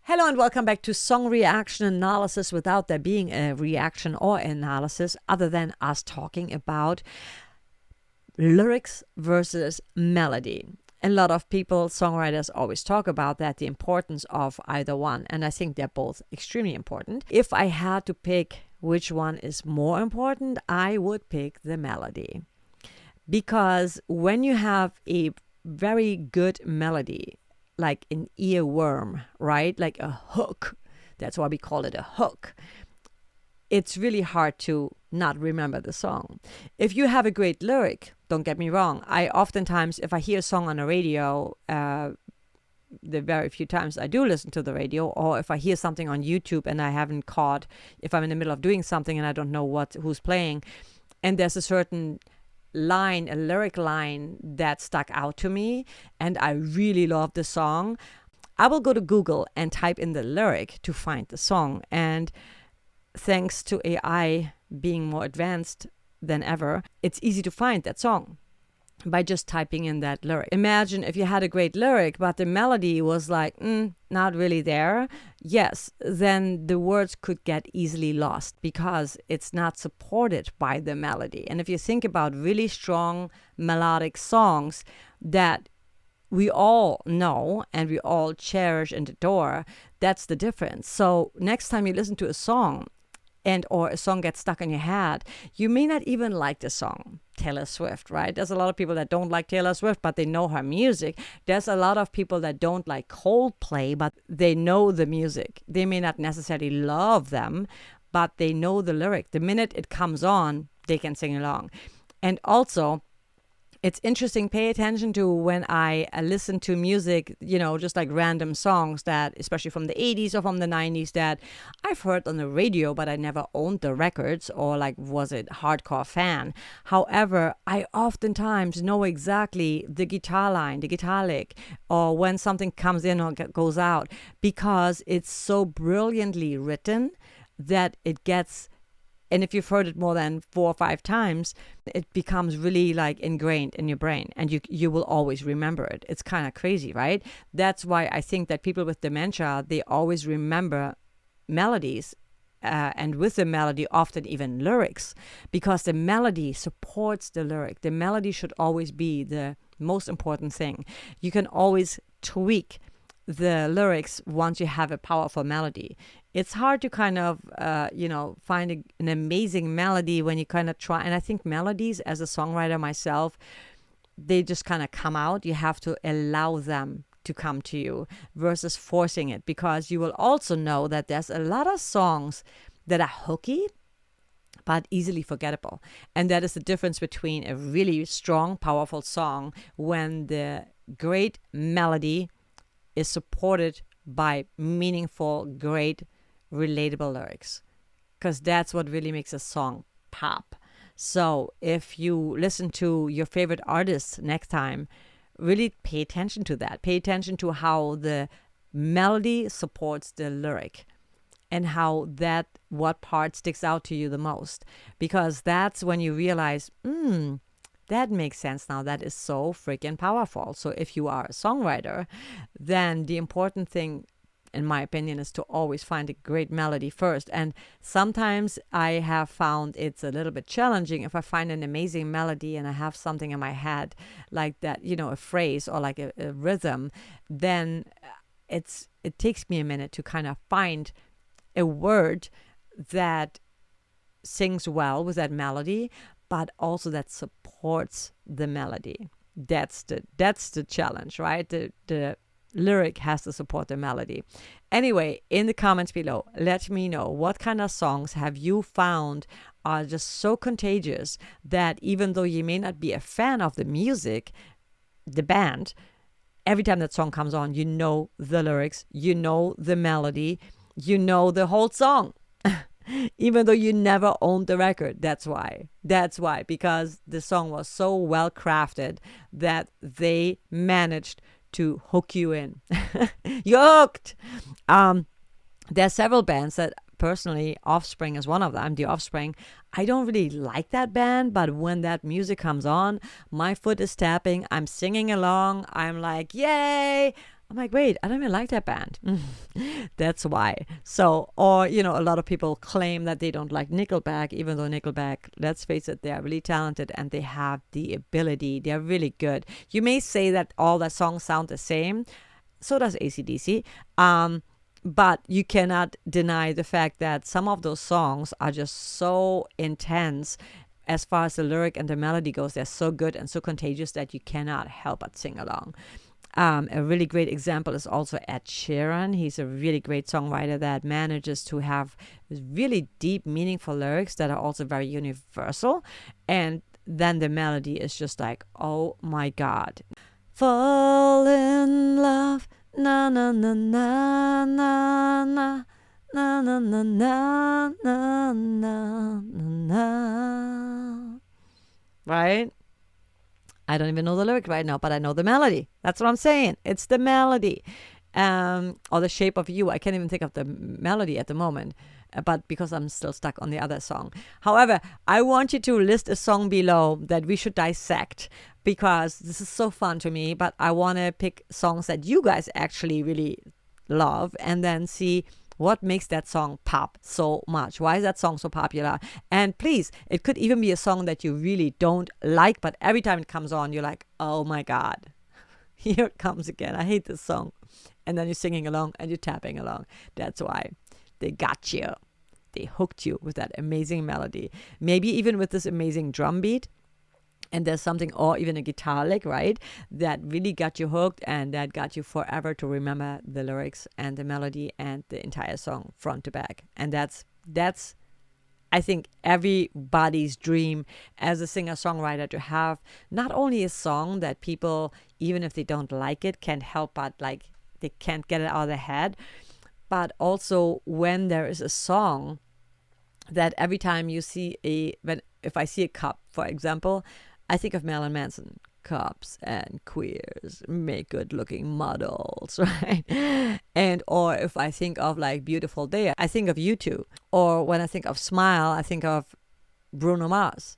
Hello and welcome back to Song Reaction Analysis without there being a reaction or analysis other than us talking about lyrics versus melody. A lot of people, songwriters, always talk about that, the importance of either one, and I think they're both extremely important. If I had to pick which one is more important, I would pick the melody. Because when you have a very good melody, like an earworm, right? Like a hook. That's why we call it a hook. It's really hard to not remember the song. If you have a great lyric, don't get me wrong. I oftentimes, if I hear a song on the radio, the very few times I do listen to the radio, or if I hear something on YouTube and I haven't caught, if I'm in the middle of doing something and I don't know who's playing, and there's a certain line, a lyric line that stuck out to me and I really love the song, I will go to Google and type in the lyric to find the song. And thanks to AI being more advanced than ever, it's easy to find that song by just typing in that lyric. Imagine if you had a great lyric, but the melody was like, not really there. Yes, then the words could get easily lost because it's not supported by the melody. And if you think about really strong melodic songs that we all know and we all cherish and adore, that's the difference. So next time you listen to a song or a song gets stuck in your head, you may not even like the song. Taylor Swift, right? There's a lot of people that don't like Taylor Swift, but they know her music. There's a lot of people that don't like Coldplay, but they know the music. They may not necessarily love them, but they know the lyric. The minute it comes on, they can sing along. And also, it's interesting, pay attention to when I listen to music, just like random songs that, especially from the 80s or from the 90s, that I've heard on the radio, but I never owned the records or was a hardcore fan. However, I oftentimes know exactly the guitar line, the guitar lick, or when something comes in or goes out, because it's so brilliantly written that it gets. And if you've heard it more than 4 or 5 times, it becomes really ingrained in your brain and you will always remember it. It's kind of crazy, right? That's why I think that people with dementia, they always remember melodies and with the melody, often even lyrics, because the melody supports the lyric. The melody should always be the most important thing. You can always tweak the lyrics once you have a powerful melody. It's hard to kind of, find an amazing melody when you kind of try. And I think melodies, as a songwriter myself, they just kind of come out. You have to allow them to come to you versus forcing it, because you will also know that there's a lot of songs that are hooky but easily forgettable. And that is the difference between a really strong, powerful song when the great melody is supported by meaningful, great, relatable lyrics, because that's what really makes a song pop. So if you listen to your favorite artists next time, really pay attention to that. Pay attention to how the melody supports the lyric and how what part sticks out to you the most, because that's when you realize, that makes sense now. That is so freaking powerful. So if you are a songwriter, then the important thing, in my opinion, is to always find a great melody first. And sometimes I have found it's a little bit challenging if I find an amazing melody and I have something in my head like that, a phrase or like a rhythm, then it takes me a minute to kind of find a word that sings well with that melody, but also that supports the melody. That's the challenge, right? The lyric has to support the melody. Anyway, in the comments below, let me know what kind of songs have you found are just so contagious that even though you may not be a fan of the music, the band, every time that song comes on, you know the lyrics, you know the melody, you know the whole song. Even though you never owned the record. That's why, because the song was so well crafted that they managed to hook you in. You're hooked. There's several bands that, personally, Offspring is one of them. The Offspring, I don't really like that band, but when that music comes on, my foot is tapping, I'm singing along, I'm like, yay! I'm like, wait, I don't even like that band. That's why. So, or, you know, a lot of people claim that they don't like Nickelback, even though Nickelback, let's face it, they are really talented and they have the ability. They're really good. You may say that all the songs sound the same. So does AC/DC. But you cannot deny the fact that some of those songs are just so intense as far as the lyric and the melody goes. They're so good and so contagious that you cannot help but sing along. A really great example is also Ed Sheeran. He's a really great songwriter that manages to have really deep, meaningful lyrics that are also very universal. And then the melody is just like, oh my God. Fall in love, na na na na na na. Na na na na na na na. Right? I don't even know the lyric right now, but I know the melody. That's what I'm saying. It's the melody. Or The Shape of You. I can't even think of the melody at the moment, but because I'm still stuck on the other song. However, I want you to list a song below that we should dissect, because this is so fun to me, but I want to pick songs that you guys actually really love and then see what makes that song pop so much? Why is that song so popular? And please, it could even be a song that you really don't like, but every time it comes on, you're like, oh my God, here it comes again. I hate this song. And then you're singing along and you're tapping along. That's why they got you. They hooked you with that amazing melody. Maybe even with this amazing drum beat. And there's something, or even a guitar lick, right, that really got you hooked and that got you forever to remember the lyrics and the melody and the entire song front to back. And that's I think, everybody's dream as a singer-songwriter, to have not only a song that people, even if they don't like it, can't help but like, they can't get it out of their head, but also when there is a song that every time you see if I see a cup, for example, I think of Marilyn Manson. Cops and queers make good looking models, right? And or if I think of like Beautiful Day, I think of U2. Or when I think of Smile, I think of Bruno Mars.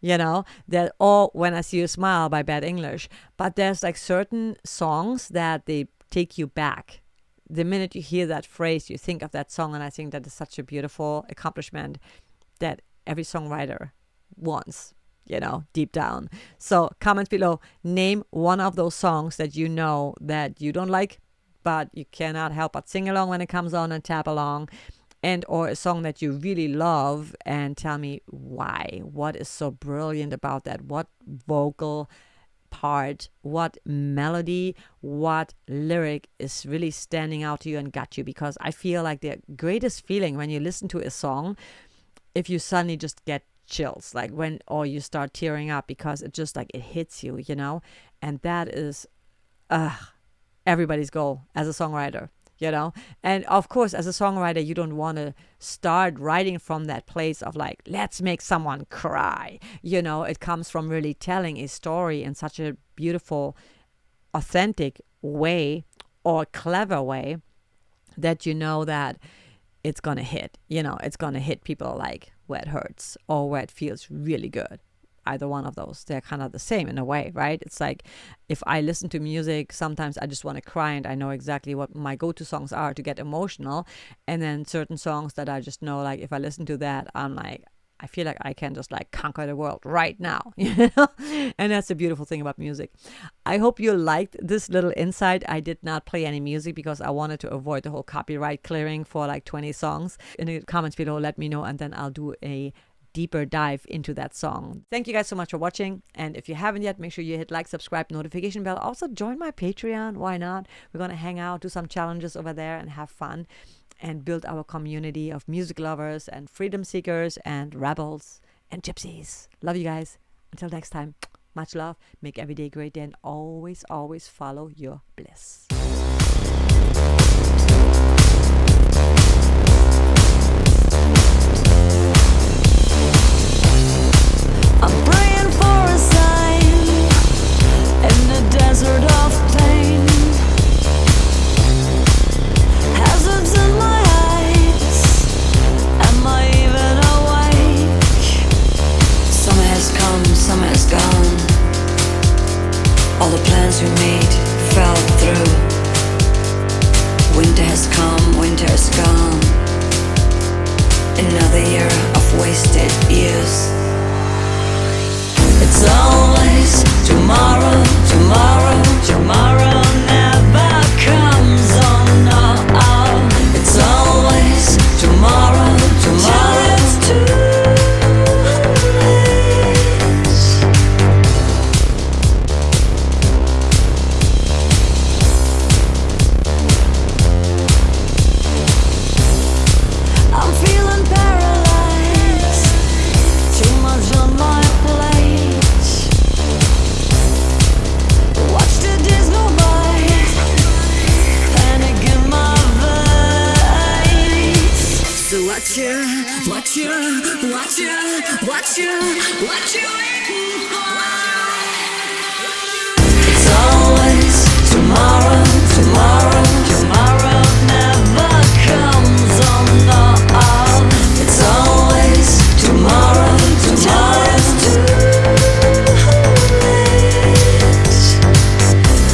You know, that, or When I See You Smile by Bad English. But there's like certain songs that they take you back. The minute you hear that phrase, you think of that song, and I think that is such a beautiful accomplishment that every songwriter wants, you know, deep down. So comment below, name one of those songs that you know that you don't like, but you cannot help but sing along when it comes on and tap along, and or a song that you really love, and tell me why. What is so brilliant about that? What vocal part, what melody, what lyric is really standing out to you and got you? Because I feel like the greatest feeling when you listen to a song, if you suddenly just get chills, like when, or you start tearing up because it just like, it hits you, you know, and that is everybody's goal as a songwriter, you know. And of course, as a songwriter, you don't want to start writing from that place of like, let's make someone cry, you know. It comes from really telling a story in such a beautiful, authentic way, or clever way, that you know that it's gonna hit, you know, it's gonna hit people like where it hurts or where it feels really good. Either one of those, they're kind of the same in a way, right? It's like, if I listen to music, sometimes I just want to cry, and I know exactly what my go-to songs are to get emotional. And then certain songs that I just know, like, if I listen to that, I'm like, I feel like I can just like conquer the world right now, you know? And that's the beautiful thing about music. I hope you liked this little insight. I did not play any music because I wanted to avoid the whole copyright clearing for like 20 songs. In the comments below, let me know, and then I'll do a deeper dive into that song. Thank you guys so much for watching. And if you haven't yet, make sure you hit like, subscribe, notification bell. Also join my Patreon. Why not? We're going to hang out, do some challenges over there, and have fun, and build our community of music lovers and freedom seekers and rebels and gypsies. Love you guys. Until next time, much love. Make every day a great day, and always, always follow your bliss. I'm praying for a sign in the desert of pain. Hazards in my eyes. Am I even awake? Summer has come, summer is gone. All the plans we made fell through. waiting for? It's always tomorrow, tomorrow, tomorrow never comes. Oh no, it's always tomorrow, tomorrow.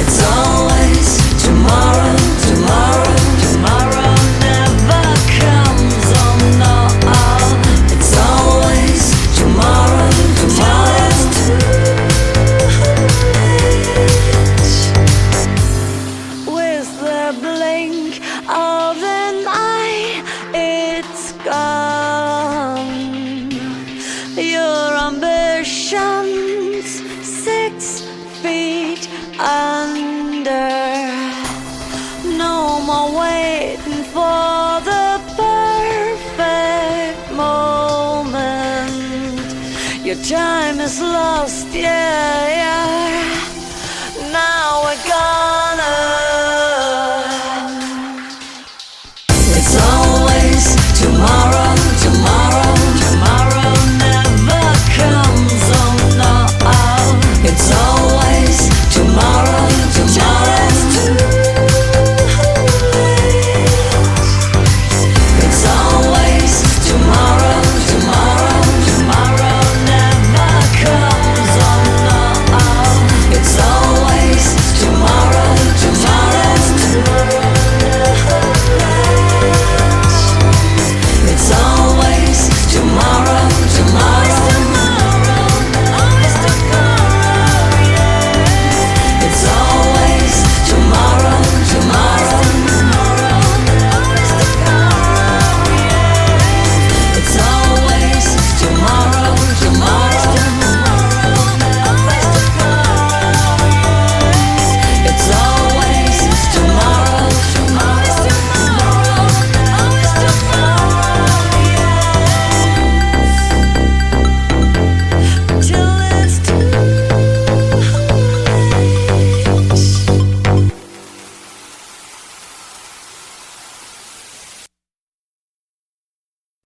It's always tomorrow, tomorrow, tomorrow never comes. Oh no, it's always tomorrow, tomorrow. With the blink of an eye, it's gone. Your ambitions 6 feet under. No more waiting for the perfect moment. Your time is lost, yeah, yeah.